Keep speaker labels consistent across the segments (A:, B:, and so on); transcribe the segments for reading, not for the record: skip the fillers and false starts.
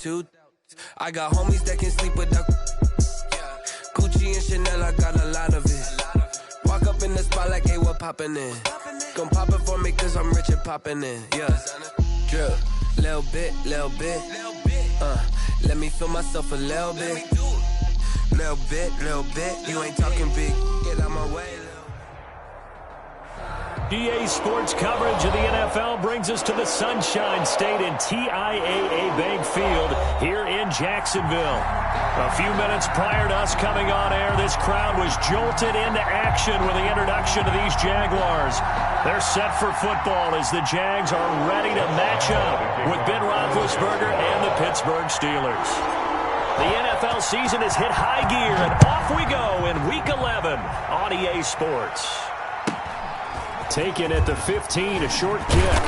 A: 2. I got homies that can sleep without Gucci and Chanel, I got a lot of it. Walk up in the spot like, hey, what poppin' in? Gon' pop it for me cause I'm rich and poppin' in. Yeah, drip, little bit. Let me feel myself a little bit. Little bit, you ain't talking big. Get out my way.
B: EA Sports coverage of the NFL brings us to the Sunshine State in TIAA Bank Field here in Jacksonville. A few minutes prior to us coming on air, this crowd was jolted into action with the introduction of these Jaguars. They're set for football as the Jags are ready to match up with Ben Roethlisberger and the Pittsburgh Steelers. The NFL season has hit high gear, and off we go in Week 11 on EA Sports. Taken at the 15, a short kick.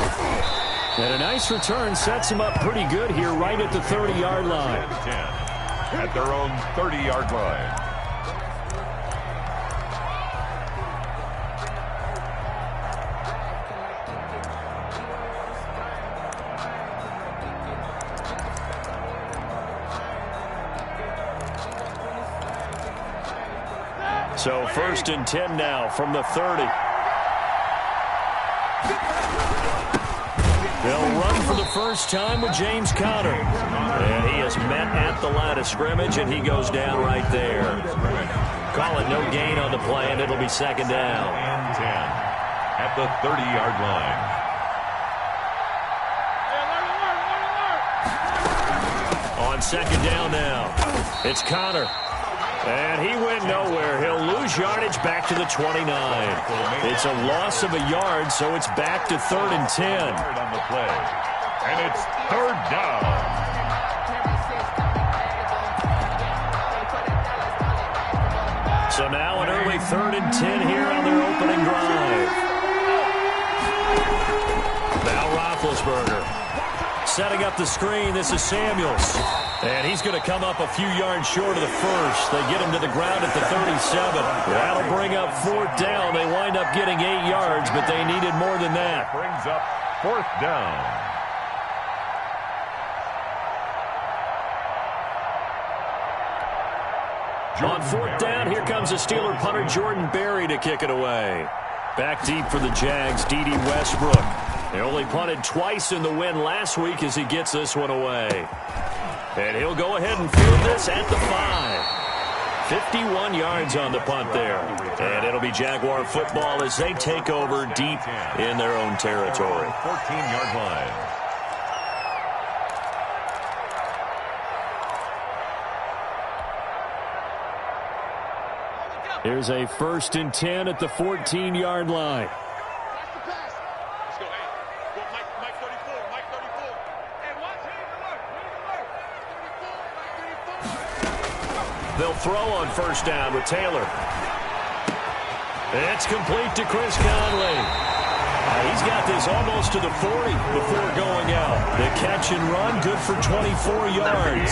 B: And a nice return sets him up pretty good here right at the 30-yard line.
C: At their own 30-yard line.
B: So 1st and 10 now from the 30. They'll run for the first time with James Conner. And he is met at the line of scrimmage, and he goes down right there. Call it no gain on the play, and it'll be 2nd down.
C: And 10 at the 30-yard line.
B: On 2nd down now, it's Conner. And he went nowhere. He'll lose yardage back to the 29. It's a loss of a yard, so it's back to 3rd and 10.
C: On the play. And it's 3rd down.
B: So now an early 3rd and 10 here on their opening drive. Now Roethlisberger setting up the screen. This is Samuels. And he's going to come up a few yards short of the first. They get him to the ground at the 37. That'll bring up 4th down. They wind up getting 8 yards, but they needed more than that.
C: Brings up 4th down.
B: On 4th down, here comes the Steeler punter Jordan Berry to kick it away. Back deep for the Jags, D.D. Westbrook. They only punted twice in the win last week as he gets this one away. And he'll go ahead and field this at the 5. 51 yards on the punt there. And it'll be Jaguar football as they take over deep in their own territory.
C: 14-yard line.
B: Here's a 1st and 10 at the 14-yard line. They'll throw on 1st down with Taylor. It's complete to Chris Conley. He's got this almost to the 40 before going out. The catch and run, good for 24 yards.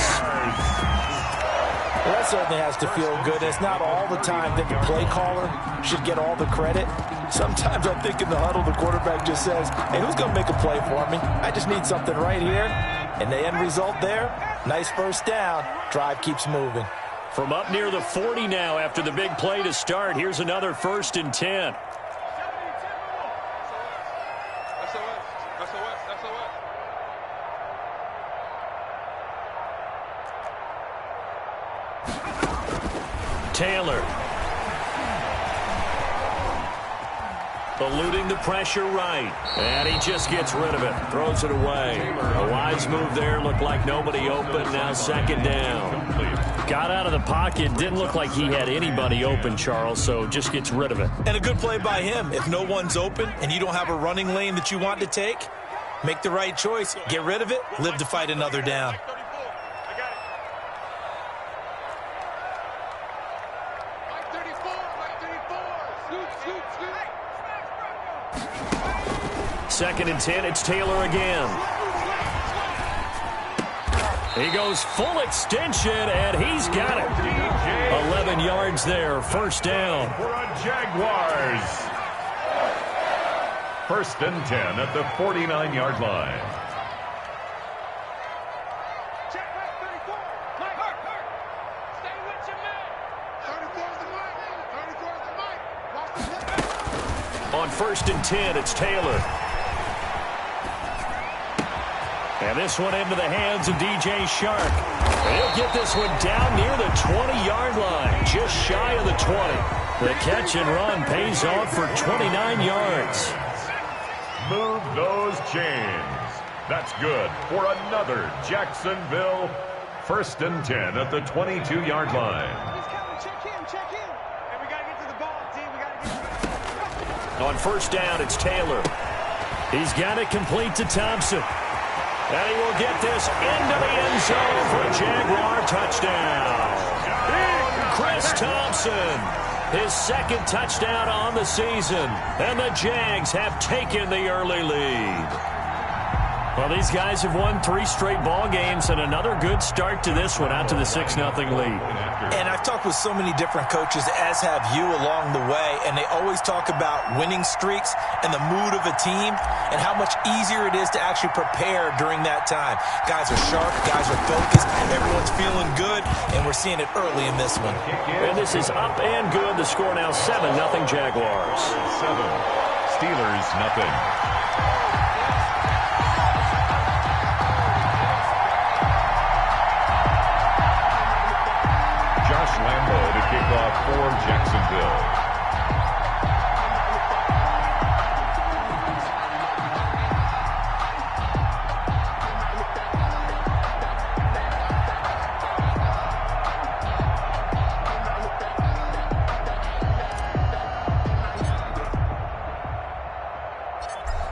D: Well, that certainly has to feel good. It's not all the time that the play caller should get all the credit. Sometimes I think in the huddle, the quarterback just says, hey, who's going to make a play for me? I just need something right here. And the end result there, nice 1st down. Drive keeps moving.
B: From up near the 40 now after the big play to start, here's another 1st and 10. Taylor. Eluding the pressure right. And he just gets rid of it. Throws it away. A wise move there. Looked like nobody open. Now 2nd down. Got out of the pocket. Didn't look like he had anybody open, Charles, so just gets rid of it.
D: And a good play by him. If no one's open and you don't have a running lane that you want to take, make the right choice. Get rid of it. Live to fight another down.
B: Second and 10, it's Taylor again. He goes full extension, and he's got it. 11 yards there, 1st down.
C: For a Jaguars. 1st and 10 at the 49-yard line.
B: On 1st and 10, it's Taylor. And this one into the hands of DJ Shark. He'll get this one down near the 20-yard line, just shy of the 20. The catch and run pays off for 29 yards.
C: Move those chains. That's good for another Jacksonville 1st and 10 at the 22-yard line.
E: Check in. And we got to get to the ball, team. We got to get to the ball.
B: On 1st down, it's Taylor. He's got it complete to Thompson. And he will get this into the end zone for a Jaguar touchdown. Chris Thompson, his 2nd touchdown on the season. And the Jags have taken the early lead. Well, these guys have won 3 straight ball games and another good start to this one, out to the 6-0 lead.
D: And I've talked with so many different coaches, as have you, along the way, and they always talk about winning streaks and the mood of a team and how much easier it is to actually prepare during that time. Guys are sharp, guys are focused, everyone's feeling good, and we're seeing it early in this one.
B: And this is up and good. The score now 7-0 Jaguars.
C: 7. Steelers, nothing. Lambo to kick off for Jacksonville.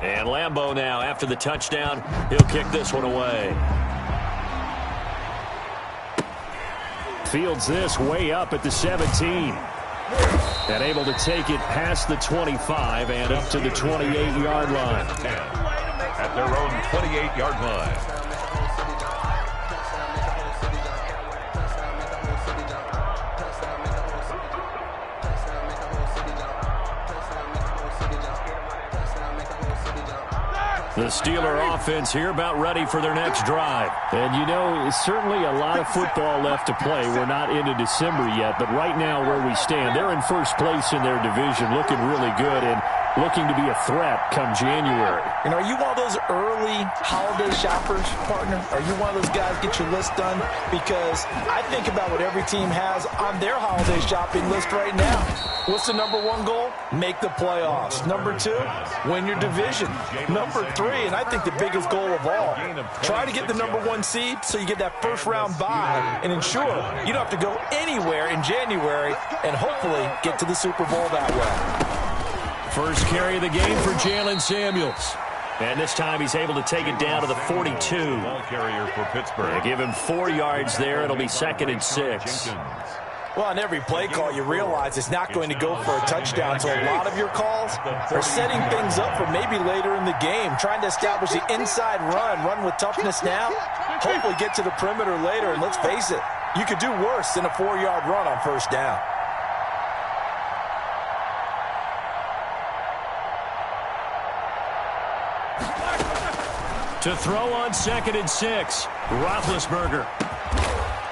B: And Lambo now, after the touchdown, he'll kick this one away. Fields this way up at the 17. And able to take it past the 25 and up to the 28-yard line.
C: At their own 28-yard line.
B: The Steeler offense here about ready for their next drive.
F: And, you know, certainly a lot of football left to play. We're not into December yet, but right now where we stand, they're in first place in their division, looking really good and looking to be a threat come January.
D: And are you one of those early holiday shoppers, partner? Are you one of those guys get your list done? Because I think about what every team has on their holiday shopping list right now. What's the number 1 goal? Make the playoffs. Number 2, win your division. Number 3, and I think the biggest goal of all, try to get the number 1 seed so you get that first-round bye and ensure you don't have to go anywhere in January and hopefully get to the Super Bowl that way.
B: First carry of the game for Jalen Samuels. And this time he's able to take it down to the 42.
C: Ball carrier for Pittsburgh.
B: They give him 4 yards there. It'll be 2nd and 6.
D: Well, on every play call, you realize it's not going to go for a touchdown. So a lot of your calls are setting things up for maybe later in the game, trying to establish the inside run with toughness now, hopefully get to the perimeter later. And let's face it, you could do worse than a 4-yard run on first down.
B: To throw on 2nd and 6, Roethlisberger.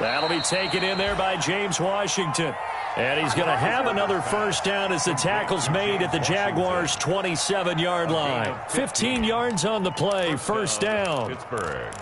B: That'll be taken in there by James Washington. And he's going to have another first down as the tackle's made at the Jaguars' 27-yard line. 15 yards on the play, first down.
C: Pittsburgh.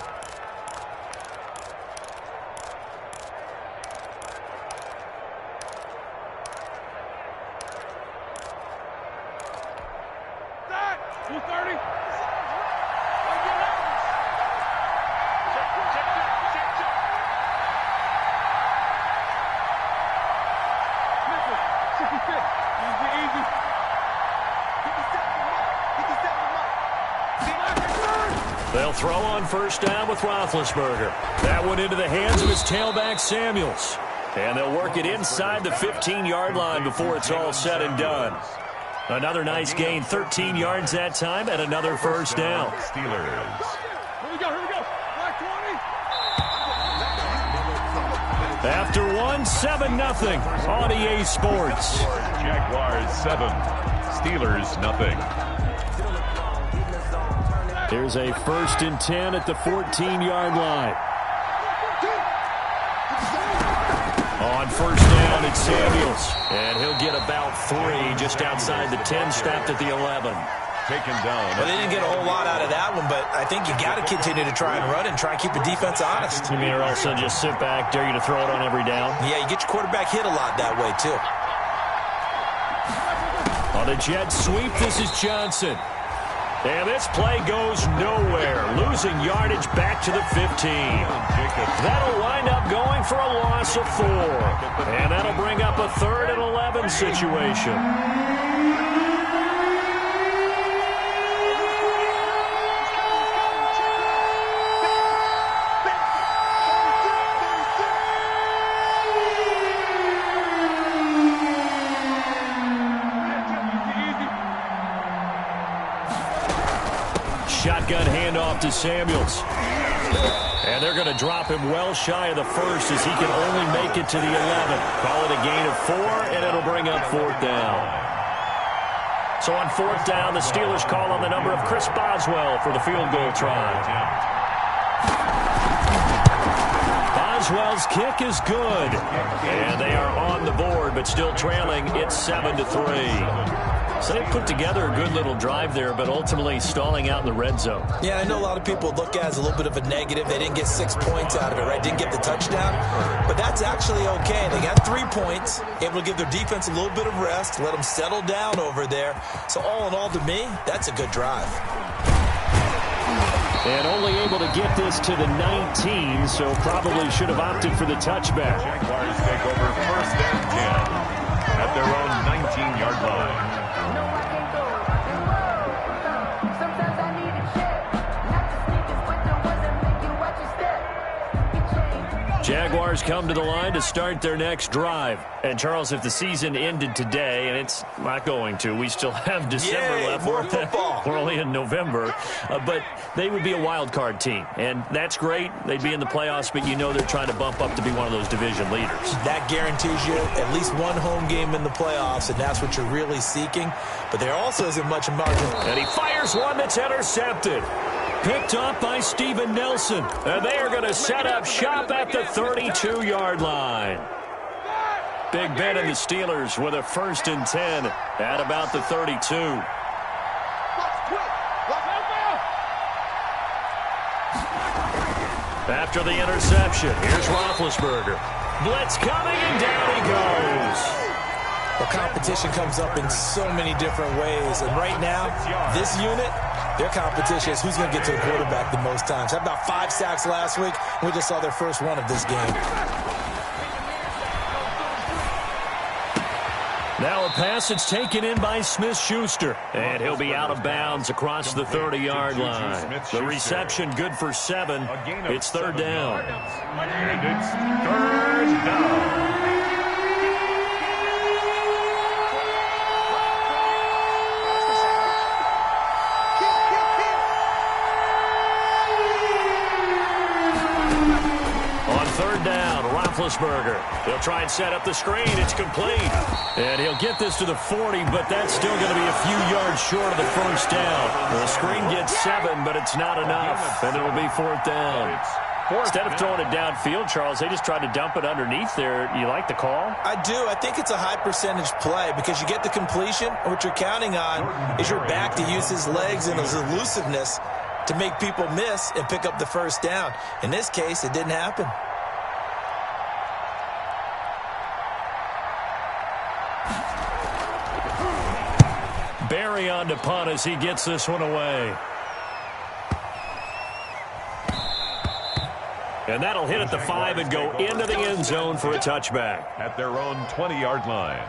B: They'll throw on first down with Roethlisberger. That one into the hands of his tailback, Samuels. And they'll work it inside the 15-yard line before it's all said and done. Another nice gain, 13 yards that time, and another first down.
C: Steelers.
E: Here we go. Black 20.
B: After 7-0 on EA Sports.
C: Jaguars 7. Steelers nothing.
F: There's a 1st and 10 at the 14-yard line.
B: On first down, Mike Samuels. And he'll get about 3 just outside the 10, stopped at the 11.
C: Taken down.
D: Well, they didn't get a whole lot out of that one, but I think you got to continue to try and run and try and keep the defense honest.
B: You mean or also just sit back, dare you to throw it on every down?
D: Yeah, you get your quarterback hit a lot that way, too.
B: On a jet sweep, this is Johnson. And this play goes nowhere, losing yardage back to the 15. That'll wind up going for a loss of 4. And that'll bring up a 3rd and 11 situation. Shotgun handoff to Samuels. And they're going to drop him well shy of the 1st as he can only make it to the 11. Call it a gain of 4, and it'll bring up 4th down. So on 4th down, the Steelers call on the number of Chris Boswell for the field goal try. Boswell's kick is good. And they are on the board, but still trailing. It's 7-3. So they put together a good little drive there, but ultimately stalling out in the red zone.
D: Yeah, I know a lot of people look at it as a little bit of a negative. They didn't get 6 points out of it, right? Didn't get the touchdown. But that's actually okay. They got 3 points, able to give their defense a little bit of rest, let them settle down over there. So all in all, to me, that's a good drive.
B: And only able to get this to the 19, so probably should have opted for the touchback.
C: Jaguars take over 1st and 10 at their own 19-yard line.
B: Jaguars come to the line to start their next drive. And, Charles, if the season ended today, and it's not going to, we still have December left.
D: More football.
B: We're only in November. But they would be a wild card team. And that's great. They'd be in the playoffs, but you know they're trying to bump up to be one of those division leaders.
D: That guarantees you at least one home game in the playoffs, and that's what you're really seeking. But there also isn't much margin.
B: And he fires one that's intercepted. Picked up by Steven Nelson. And they are going to set up shop at the 32-yard line. Big Ben and the Steelers with a 1st and 10 at about the 32. After the interception, here's Roethlisberger. Blitz coming, and down he goes.
D: The competition comes up in so many different ways. And right now, this unit, their competition is who's going to get to the quarterback the most times. Had about 5 sacks last week. We just saw their first one of this game.
B: Now a pass that's taken in by Smith-Schuster. And he'll be out of bounds across the 30-yard line. The reception good for 7. It's 3rd down.
C: And it's 3rd down.
B: Roethlisberger. He'll try and set up the screen. It's complete. And he'll get this to the 40, but that's still going to be a few yards short of the 1st down. The screen gets 7, but it's not enough. And it'll be 4th down. Instead of throwing it downfield, Charles, they just tried to dump it underneath there. You like the call?
D: I do. I think it's a high percentage play because you get the completion, and what you're counting on is your back to use his legs and his elusiveness to make people miss and pick up the 1st down. In this case, it didn't happen.
B: Barry on to punt as he gets this one away. And that'll hit at the 5 and go into the end zone for a touchback.
C: At their own 20-yard line.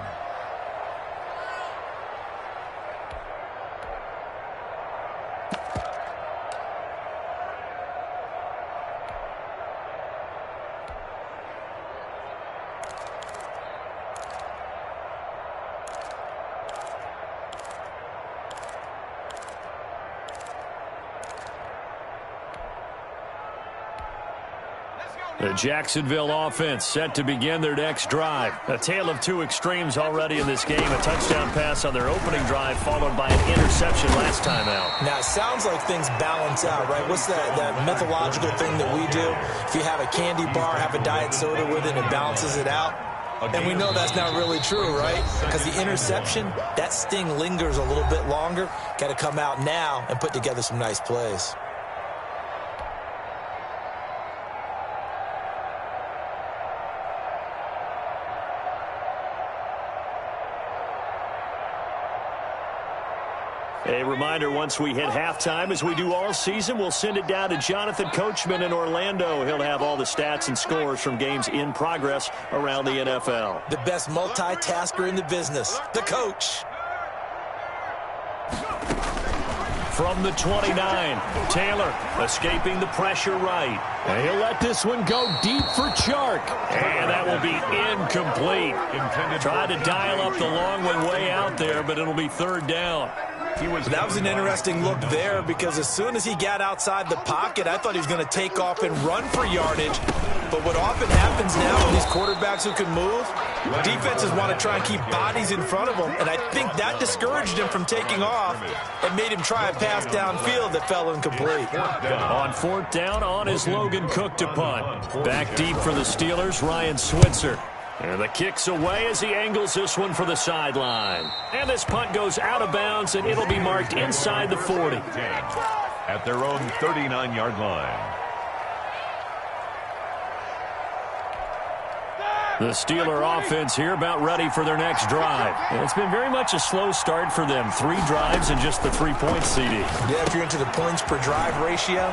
B: The Jacksonville offense set to begin their next drive. A tale of 2 extremes already in this game. A touchdown pass on their opening drive followed by an interception last time out.
D: Now, it sounds like things balance out, right? What's that mythological thing that we do? If you have a candy bar, have a diet soda with it, it balances it out. And we know that's not really true, right? Because the interception, that sting lingers a little bit longer. Got to come out now and put together some nice plays.
B: A reminder, once we hit halftime, as we do all season, we'll send it down to Jonathan Coachman in Orlando. He'll have all the stats and scores from games in progress around the NFL.
D: The best multitasker in the business, the coach.
B: From the 29, Taylor escaping the pressure right.
F: And he'll let this one go deep for Chark.
B: And that will be incomplete. Tried to dial up the long one way out there, but it'll be third down.
D: That was an interesting look there because as soon as he got outside the pocket, I thought he was going to take off and run for yardage. But what often happens now with these quarterbacks who can move, defenses want to try and keep bodies in front of them, and I think that discouraged him from taking off and made him try a pass downfield that fell incomplete.
B: On fourth down, on is Logan Cook to punt. Back deep for the Steelers, Ryan Switzer. And the kick's away as he angles this one for the sideline. And this punt goes out of bounds, and it'll be marked inside the 40.
C: At their own 39-yard line.
B: The Steeler offense here about ready for their next drive. And it's been very much a slow start for them. 3 drives and just the 3 points, CD.
D: Yeah, if you're into the points per drive ratio,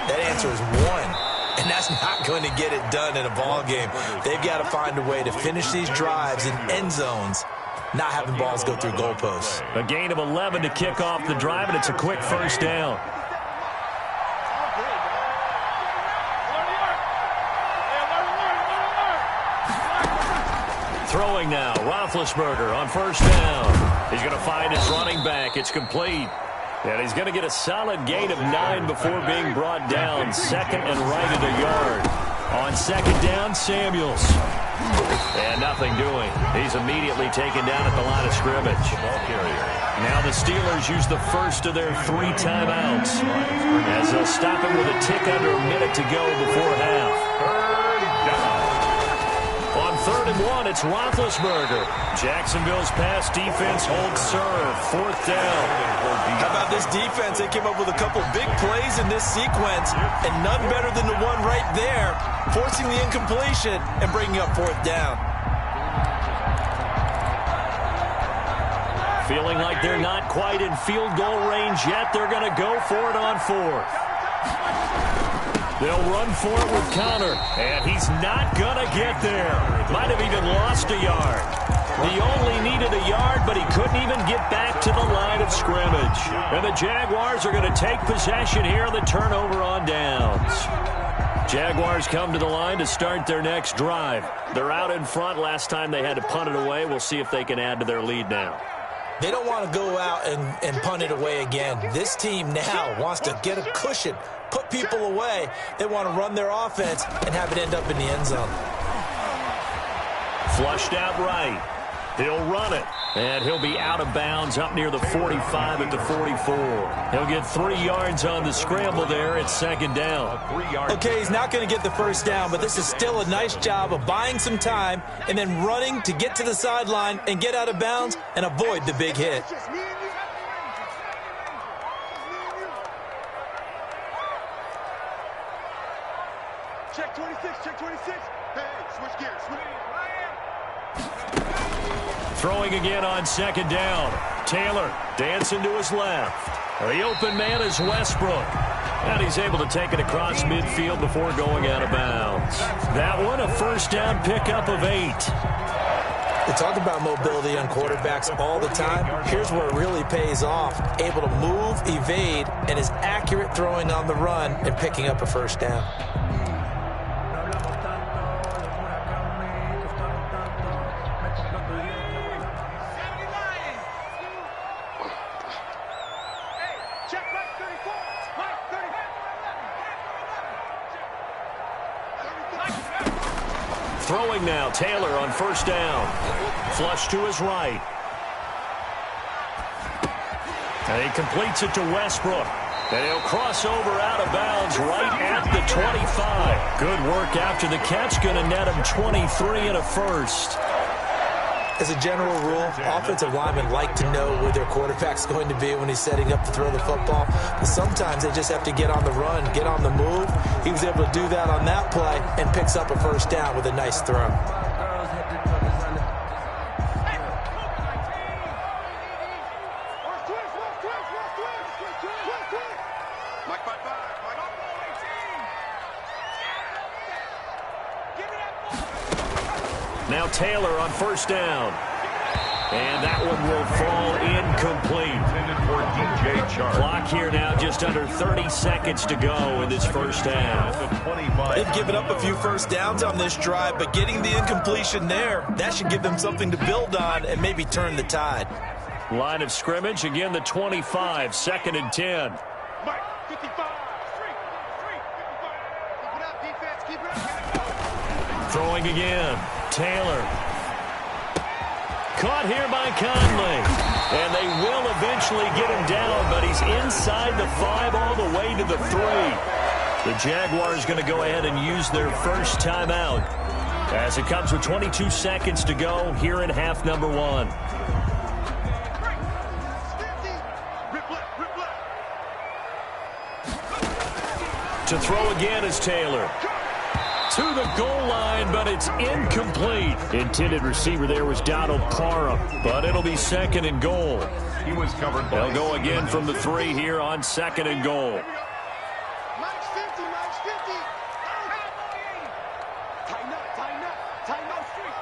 D: that answer is 1. And that's not going to get it done in a ball game. They've got to find a way to finish these drives in end zones, not having balls go through goalposts.
B: A gain of 11 to kick off the drive, and it's a quick first down. Throwing now, Roethlisberger on first down. He's going to find his running back. It's complete. And he's going to get a solid gain of 9 before being brought down. Second and right at a yard. On second down, Samuels. And nothing doing. He's immediately taken down at the line of scrimmage. Now the Steelers use the first of their 3 timeouts, as they'll stop it with a tick under a minute to go before half. On 3rd and 1, it's Roethlisberger. Jacksonville's pass defense holds serve. 4th down.
D: How about this defense? They came up with a couple big plays in this sequence, and none better than the one right there, forcing the incompletion and bringing up 4th down.
B: Feeling like they're not quite in field goal range yet. They're going to go for it on 4th. They'll run for it with Connor, and he's not going to get there. Might have even lost a yard. He only needed a yard, but he couldn't even get back to the line of scrimmage. And the Jaguars are going to take possession here on the turnover on downs. Jaguars come to the line to start their next drive. They're out in front. Last time they had to punt it away. We'll see if they can add to their lead now.
D: They don't want to go out and punt it away again. This team now wants to get a cushion, put people away. They want to run their offense and have it end up in the end zone.
B: Flushed out right. He'll run it, and he'll be out of bounds up near the 45 at the 44. He'll get 3 yards on the scramble there at 2nd down.
D: Okay, he's not going to get the first down, but this is still a nice job of buying some time and then running to get to the sideline and get out of bounds and avoid the big hit.
E: Check 26, check 26. Hey, switch gears, switch gears.
B: Throwing again on 2nd down. Taylor dancing to his left. The open man is Westbrook. And he's able to take it across midfield before going out of bounds. That one, a first down pickup of 8.
D: We talk about mobility on quarterbacks all the time. Here's where it really pays off. Able to move, evade, and is accurate throwing on the run and picking up a first down.
B: Throwing now, Taylor on first down. Flush to his right. And he completes it to Westbrook. And he'll cross over out of bounds right at the 25. Good work after the catch. Going to net him 23 and a first.
D: As a general rule, offensive linemen like to know where their quarterback's going to be when he's setting up to throw the football. But sometimes they just have to get on the run, get on the move. He was able to do that on that play and picks up a first down with a nice throw.
B: Now Taylor on first down. And that one will fall incomplete.
C: For DJ Chark.
B: Clock here now just under 30 seconds to go in this first half.
D: They've given up a few first downs on this drive, but getting the incompletion there, that should give them something to build on and maybe turn the tide.
B: Line of scrimmage, again the 25, 2nd and 10.
E: Mike, 55. Street. 55. Keep it up, defense. Keep it up.
B: Throwing again. Taylor. Caught here by Conley. And they will eventually get him down, but he's inside the 5 all the way to the 3. The Jaguars going to go ahead and use their first timeout as it comes with 22 seconds to go here in half number 1. To throw again is Taylor. To the goal line, but it's incomplete. Intended receiver there was Donald Parham, but it'll be 2nd and goal.
C: He was covered by.
B: They'll go again from the 3 here on 2nd and goal.
E: Mike's 50, Mike's 50. Tighten up, tighten up, tighten up, street.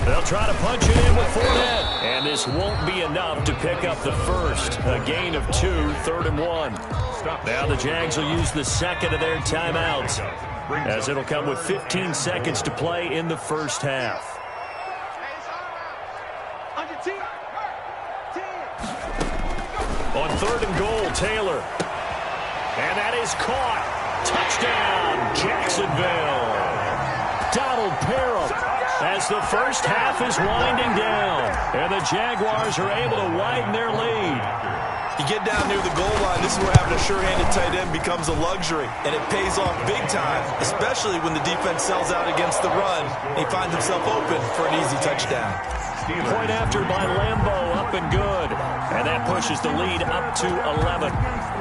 B: They'll try to punch it in with Fournette. And this won't be enough to pick up the first. A gain of 2, 3rd and 1. Now the Jags will use the 2nd of their timeouts, as it'll come with 15 seconds to play in the first half. On 3rd and goal, Taylor. And that is caught. Touchdown, Jacksonville. Donald Parham, as the first half is winding down. And the Jaguars are able to widen their lead.
D: You get down near the goal line, this is where having a sure-handed tight end becomes a luxury, and it pays off big time, especially when the defense sells out against the run. He finds himself open for an easy touchdown.
B: Point after by Lambo, up and good. And that pushes the lead up to 11.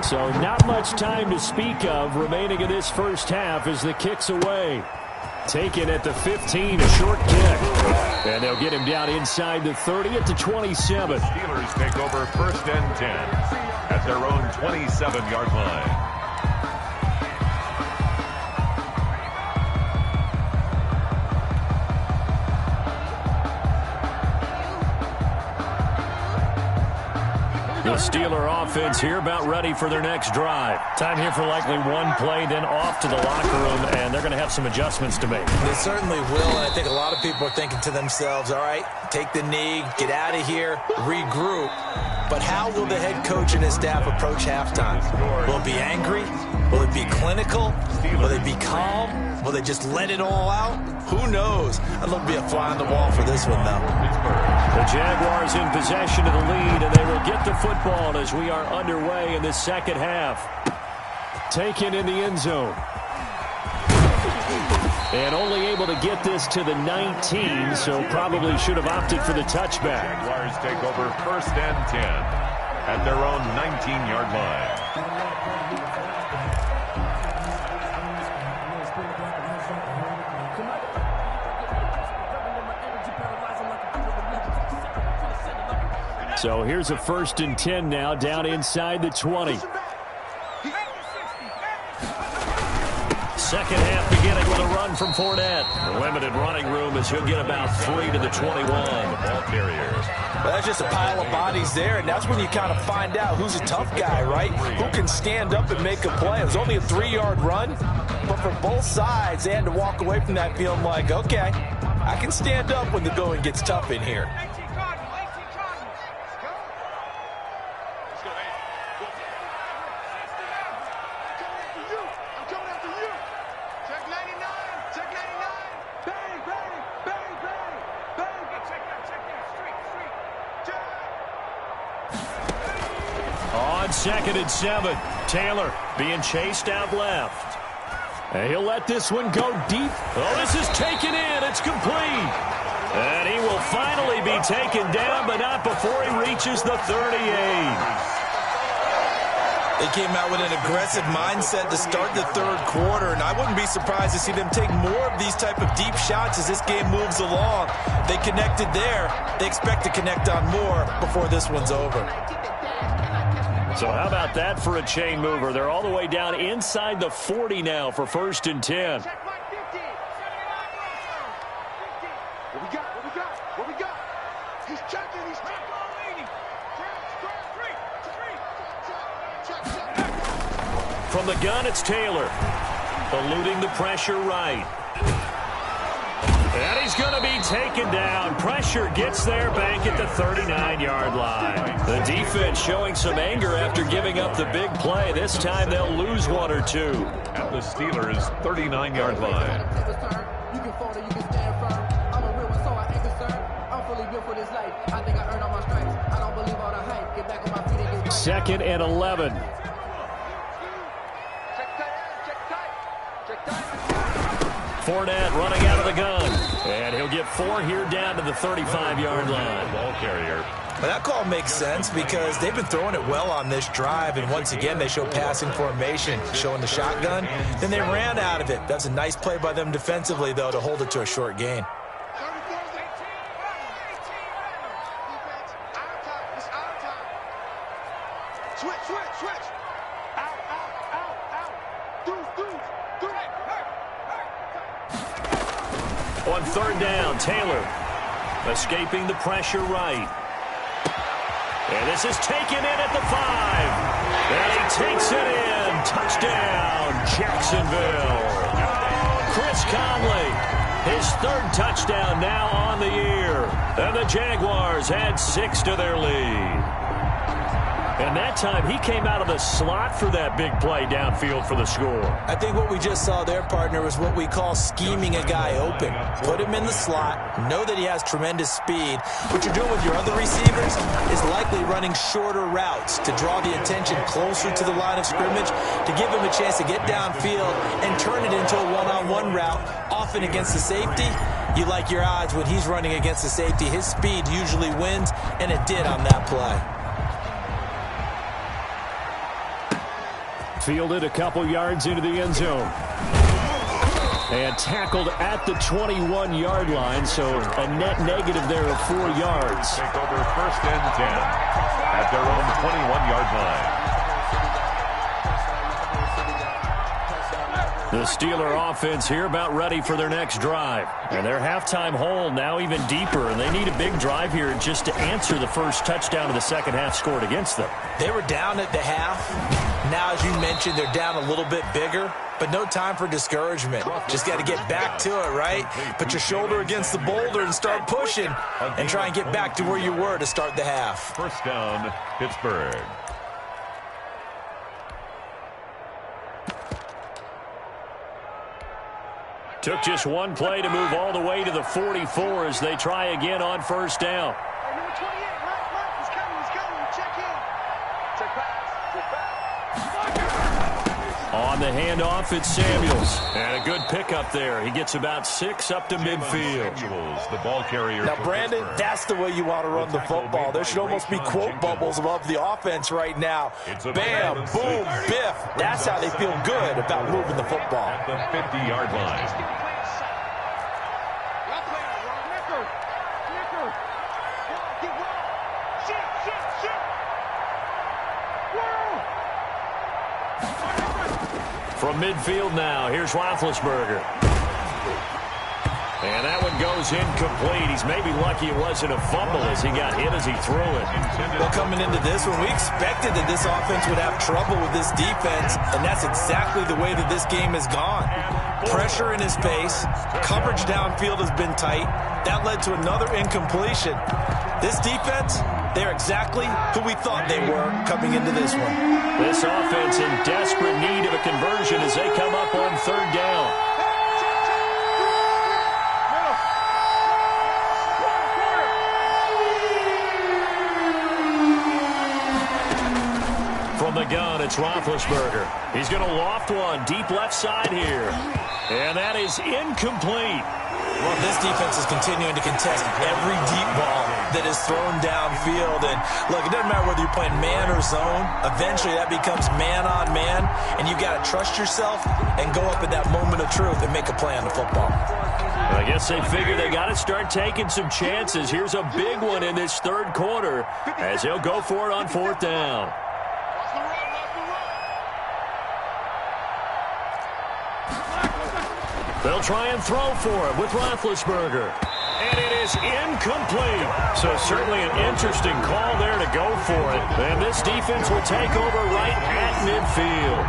F: So not much time to speak of remaining in this first half as the kick's away. Taken at the 15, a short kick. And they'll get him down inside the 30 at the 27.
C: Steelers take over 1st and 10 at their own 27-yard line.
B: The Steeler offense here about ready for their next drive. Time here for likely one play, then off to the locker room, and they're going to have some adjustments to make.
D: They certainly will, and I think a lot of people are thinking to themselves, all right, take the knee, get out of here, regroup. But how will the head coach and his staff approach halftime? Will it be angry? Will it be clinical? Will they be calm? Will they just let it all out? Who knows? I'd love to be a fly on the wall for this one, though.
B: The Jaguars in possession of the lead, and they will get the football as we are underway in the second half.
F: Taken in the end zone. And only able to get this to the 19, so probably should have opted for the touchback.
C: Jaguars take over 1st and 10 at their own 19-yard line.
F: So here's a 1st and 10 now, down inside the 20.
B: Second half beginning with a run from Fournette. Limited running room as he'll get about 3 to the 21.
C: Ball carriers.
D: Well, that's just a pile of bodies there, and that's when you kind of find out who's a tough guy, right? Who can stand up and make a play. It was only a 3-yard run, but for both sides, they had to walk away from that feeling like, okay, I can stand up when the going gets tough in here.
B: On 2nd and 7, Taylor being chased out left. And he'll let this one go deep. Oh, this is taken in. It's complete. And he will finally be taken down, but not before he reaches the 38.
D: They came out with an aggressive mindset to start the third quarter, and I wouldn't be surprised to see them take more of these type of deep shots as this game moves along. They connected there. They expect to connect on more before this one's over.
B: So how about that for a chain mover? They're all the way down inside the 40 now for 1st and 10.
E: What we got? He's checking, he's checking.
B: From the gun, it's Taylor. Eluding the pressure right. And he's going to be taken down. Pressure gets there back at the 39-yard line. The defense showing some anger after giving up the big play. This time they'll lose one or two.
C: At the Steelers' 39-yard line.
G: You can fall or you can stand firm. I'm a real one, so I ain't concerned. I'm fully built for this life. I think I earned all my stripes. I don't believe all the hype. Get back on my feet and get
B: 2nd and 11. Fournette running out of the gun. And he'll get 4 here down to the 35-yard line.
C: Ball carrier.
D: Well, that call makes sense because they've been throwing it well on this drive, and once again they show passing formation, showing the shotgun. Then they ran out of it. That's a nice play by them defensively, though, to hold it to a short gain.
E: Switch. Out. Deuce.
B: On 3rd down, Taylor escaping the pressure right. And this is taken in at the 5. And he takes it in. Touchdown, Jacksonville. Chris Conley, his 3rd touchdown now on the year. And the Jaguars add 6 to their lead. And that time, he came out of the slot for that big play downfield for the score.
D: I think what we just saw there, partner, was what we call scheming a guy open. Put him in the slot, know that he has tremendous speed. What you're doing with your other receivers is likely running shorter routes to draw the attention closer to the line of scrimmage, to give him a chance to get downfield and turn it into a one-on-one route, often against the safety. You like your odds when he's running against the safety. His speed usually wins, and it did on that play.
B: Fielded a couple yards into the end zone. And tackled at the 21-yard line, so a net negative there of 4 yards.
C: Take over 1st and 10 at their own 21-yard line.
B: The Steeler offense here about ready for their next drive. And their halftime hole now even deeper, and they need a big drive here just to answer the first touchdown of the second half scored against them.
D: They were down at the half. Now, as you mentioned, they're down a little bit bigger, but no time for discouragement. Just got to get back to it, right? Put your shoulder against the boulder and start pushing and try and get back to where you were to start the half.
C: 1st down, Pittsburgh.
B: Took just one play to move all the way to the 44 as they try again on 1st down.
E: Number 28, he's coming. Check in. Check pass.
B: On the handoff, it's Samuels. And a good pickup there. He gets about 6 up to midfield.
C: Samuels, the ball carrier.
D: Now, Brandon, that's the way you want to run the football. There should almost be quote bubbles above the offense right now. Bam, boom, biff. That's how they feel good about moving the football.
C: At the 50-yard line.
B: From midfield now, here's Roethlisberger. And that one goes incomplete. He's maybe lucky it wasn't a fumble as he got hit as he threw it.
D: Well, coming into this one, we expected that this offense would have trouble with this defense, and that's exactly the way that this game has gone. Pressure in his face, coverage downfield has been tight. That led to another incompletion. This defense, they're exactly who we thought they were coming into this one.
B: This offense in desperate need of a conversion as they come up on 3rd down. gun, it's Roethlisberger. He's going to loft one deep left side here. And that is incomplete.
D: Well, this defense is continuing to contest every deep ball that is thrown downfield. And, look, it doesn't matter whether you're playing man or zone. Eventually, that becomes man-on-man, and you got to trust yourself and go up at that moment of truth and make a play on the football.
B: I guess they figure they got to start taking some chances. Here's a big one in this third quarter as he'll go for it on fourth down. They'll try and throw for it with Roethlisberger. And it is incomplete. So certainly an interesting call there to go for it. And this defense will take over right at midfield.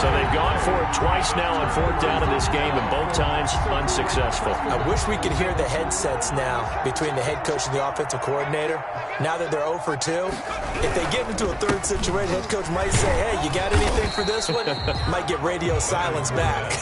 B: So they've gone for it twice now on fourth down in this game, and both times unsuccessful.
D: I wish we could hear the headsets now between the head coach and the offensive coordinator. Now that they're 0 for 2, if they get into a third situation, head coach might say, hey, you got anything for this one? Might get radio silence back.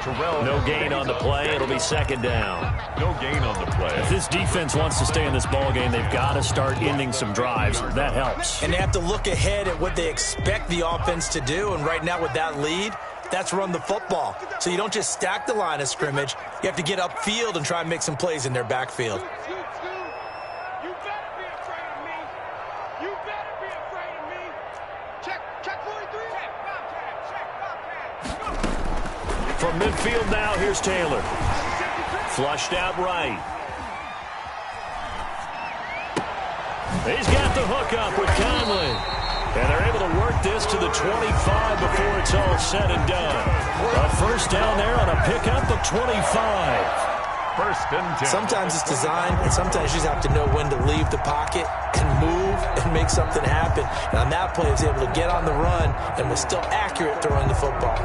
B: No gain on the play. It'll be second down.
C: No gain on the play.
B: If this defense wants to stay in this ball game, they've got to start ending some drives. That helps.
D: And they have to look ahead at what they expect the offense to do. And right now with that lead, that's run the football. So you don't just stack the line of scrimmage. You have to get upfield and try and make some plays in their backfield.
B: From midfield now, here's Taylor. Flushed out right. He's got the hook up with Conley. And they're able to work this to the 25 before it's all said and done. A first down there on a pickup of 25.
C: First and 10.
D: Sometimes it's design, and sometimes you just have to know when to leave the pocket and move and make something happen. And on that play, he was able to get on the run and was still accurate throwing the football.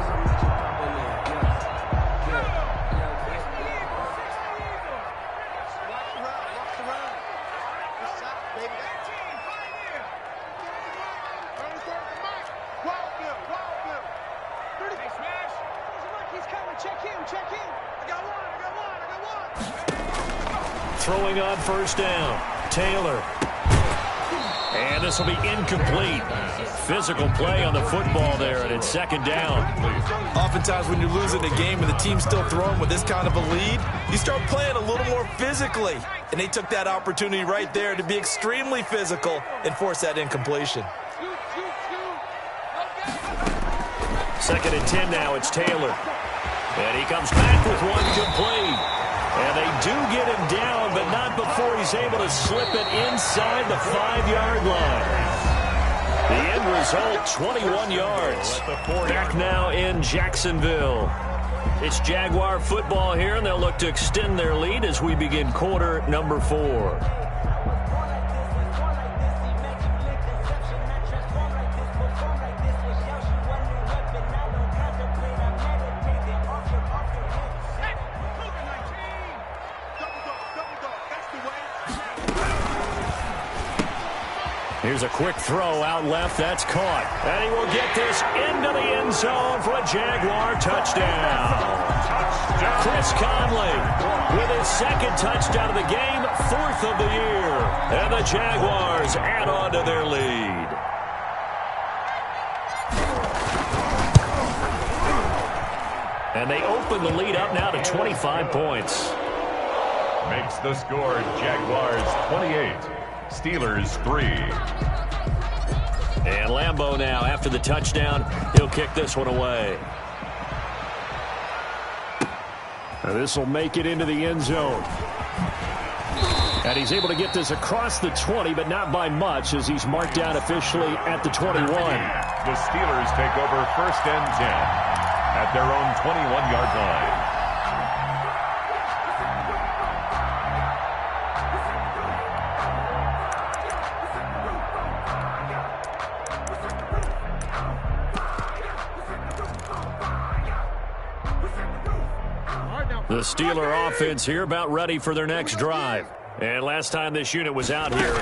B: Throwing on first down. Taylor. And this will be incomplete. Physical play on the football there, and it's second down.
D: Oftentimes when you're losing a game and the team's still throwing with this kind of a lead, you start playing a little more physically. And they took that opportunity right there to be extremely physical and force that incompletion.
B: Second and 10 now, it's Taylor. And he comes back with one complete. And they do get him down, but not before he's able to slip it inside the 5-yard line. The end result, 21 yards. Back now in Jacksonville. It's Jaguar football here, and they'll look to extend their lead as we begin quarter number 4. Here's a quick throw out left. That's caught. And he will get this into the end zone for a Jaguar touchdown. Chris Conley with his second touchdown of the game, 4th of the year. And the Jaguars add on to their lead. And they open the lead up now to 25 points.
C: Makes the score Jaguars 28. Steelers 3.
B: And Lambeau now, after the touchdown, he'll kick this one away. And this will make it into the end zone. And he's able to get this across the 20, but not by much, as he's marked down officially at the 21.
C: The Steelers take over first and 10 at their own 21-yard line.
B: The Steeler offense here about ready for their next drive. And last time this unit was out here,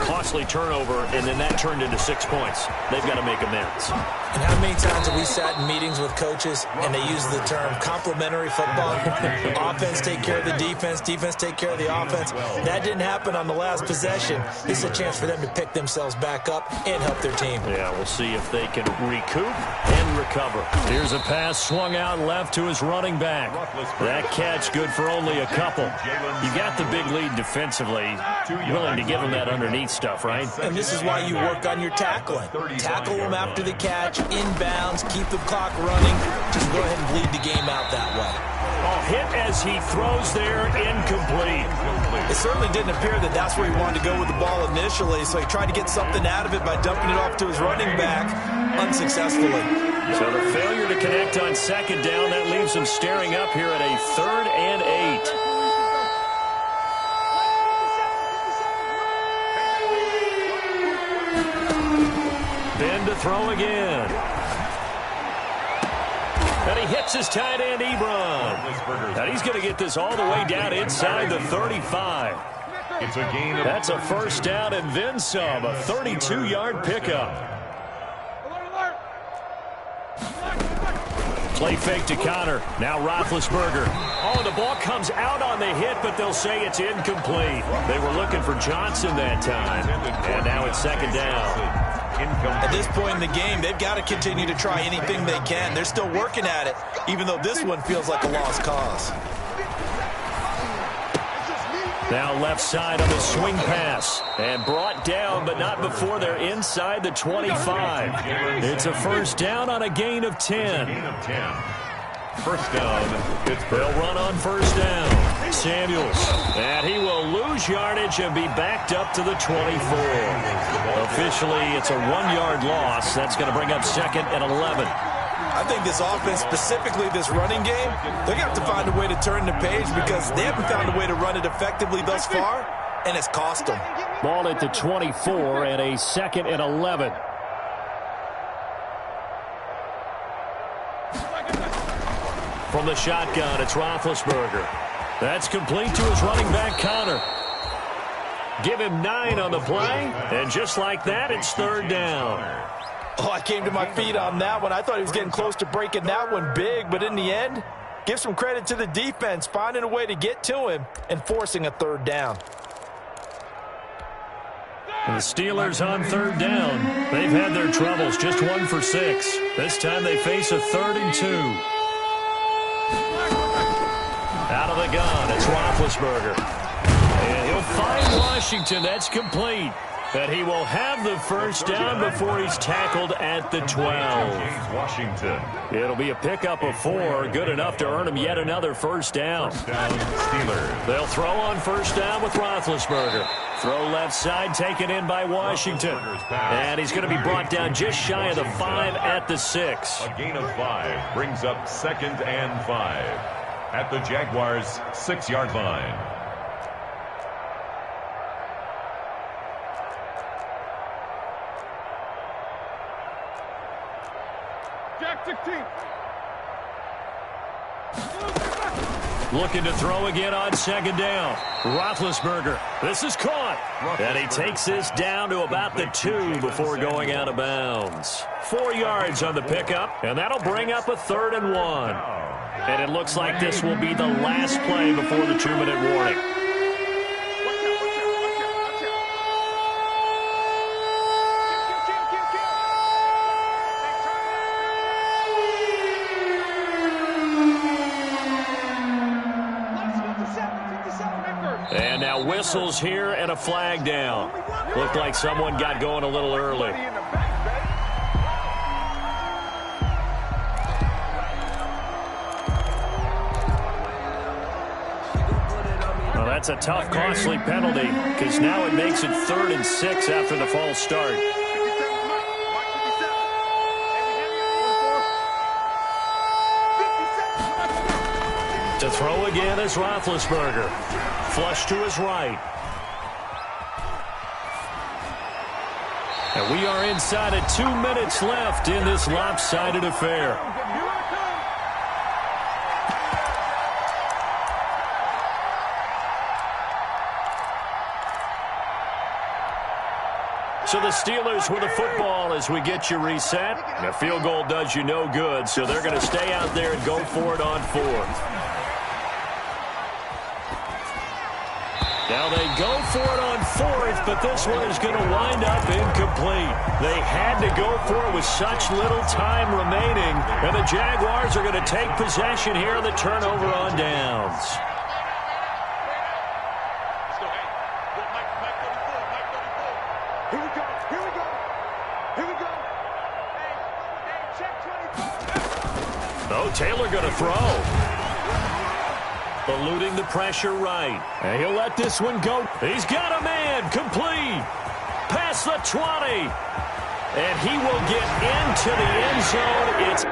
B: costly turnover, and then that turned into 6 points. They've got to make amends.
D: And how many times have we sat in meetings with coaches and they use the term complementary football? Offense take care of the defense, defense take care of the offense. That didn't happen on the last possession. This is a chance for them to pick themselves back up and help their team.
B: Yeah, we'll see if they can recoup and recover. Here's a pass swung out left to his running back. That catch good for only a couple. You got the big lead defensively, willing to give them that underneath stuff, right?
D: And this is why you work on your tackling. Tackle them after the catch, inbounds, keep the clock running. Just go ahead and bleed the game out that way.
B: Oh, hit as he throws there, incomplete.
D: It certainly didn't appear that that's where he wanted to go with the ball initially, so he tried to get something out of it by dumping it off to his running back unsuccessfully.
B: So the failure to connect on second down, that leaves him staring up here at a 3rd and 8. Ben to throw again. And he hits his tight end, Ebron. And he's going to get this all the way down inside the 35.
C: It's a gain of...
B: That's a first down and then some, a 32-yard pickup. Play fake to Connor. Now Roethlisberger. Oh, the ball comes out on the hit, but they'll say it's incomplete. They were looking for Johnson that time. And now it's second down.
D: At this point in the game, they've got to continue to try anything they can. They're still working at it, even though this one feels like a lost cause.
B: Now left side on the swing pass. And brought down, but not before they're inside the 25. It's a first down on a gain of 10.
C: First down.
B: They'll run on first down. Samuels. And he will lose yardage and be backed up to the 24. Officially, it's a 1-yard loss. That's going to bring up 2nd and 11.
D: I think this offense, specifically this running game, they're going to have to find a way to turn the page because they haven't found a way to run it effectively thus far, and it's cost them.
B: Ball at the 24 and a 2nd and 11. From the shotgun, it's Roethlisberger. That's complete to his running back, Connor. Give him 9 on the play, and just like that, it's 3rd down.
D: Oh, I came to my feet on that one. I thought he was getting close to breaking that one big, but in the end, give some credit to the defense, finding a way to get to him and forcing a 3rd down.
B: The Steelers on 3rd down. They've had their troubles, just 1 for 6. This time they face a 3rd and 2. Out of the gun, it's Roethlisberger. And he'll find Washington. That's complete. And he will have the first down before he's tackled at the 12.
C: Washington.
B: It'll be a pickup of 4, good enough to earn him yet another first down.
C: Steelers.
B: They'll throw on first down with Roethlisberger. Throw left side, taken in by Washington. And he's going to be brought down just shy of the 5 at the 6.
C: A gain of 5 brings up 2nd and 5 at the Jaguars' 6-yard line.
B: Looking to throw again on 2nd down. Roethlisberger. This is caught. And he takes this down to about the 2 before going out of bounds. 4 yards on the pickup, and that'll bring up a 3rd and 1. And it looks like this will be the last play before the 2-minute warning. And now whistles here and a flag down. Looked like someone got going a little early. Well, that's a tough, costly penalty because now it makes it 3rd and 6 after the false start. To throw again is Roethlisberger. Flush to his right. And we are inside of 2 minutes left in this lopsided affair. So the Steelers with the football as we get you reset. And a field goal does you no good, so they're going to stay out there and go for it on fourth. Now they go for it on fourth, but this one is going to wind up incomplete. They had to go for it with such little time remaining, and the Jaguars are going to take possession here on the turnover on downs.
E: Here we go. Here we go. Here we go. Hey, check 25.
B: Oh, Taylor going to throw. Eluding the pressure right. And he'll let this one go. He's got a man. Complete. Past the 20. And he will get into the end zone. It's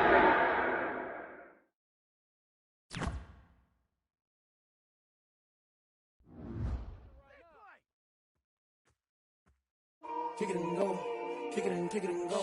A: kick it and go, kick it and go.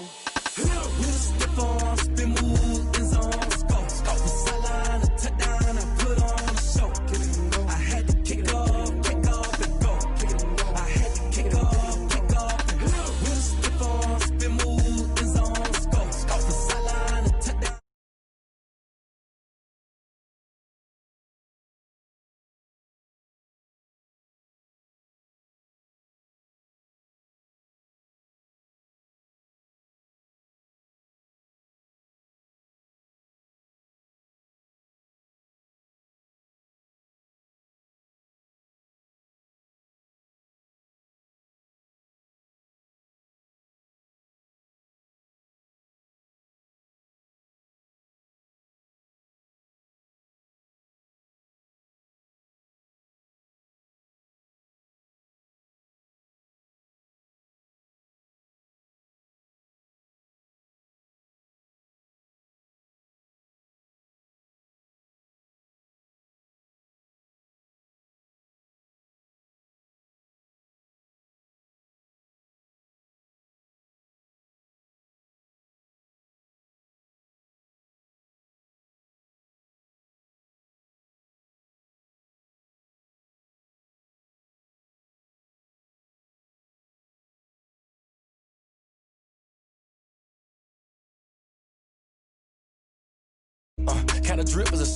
A: Kinda drip as a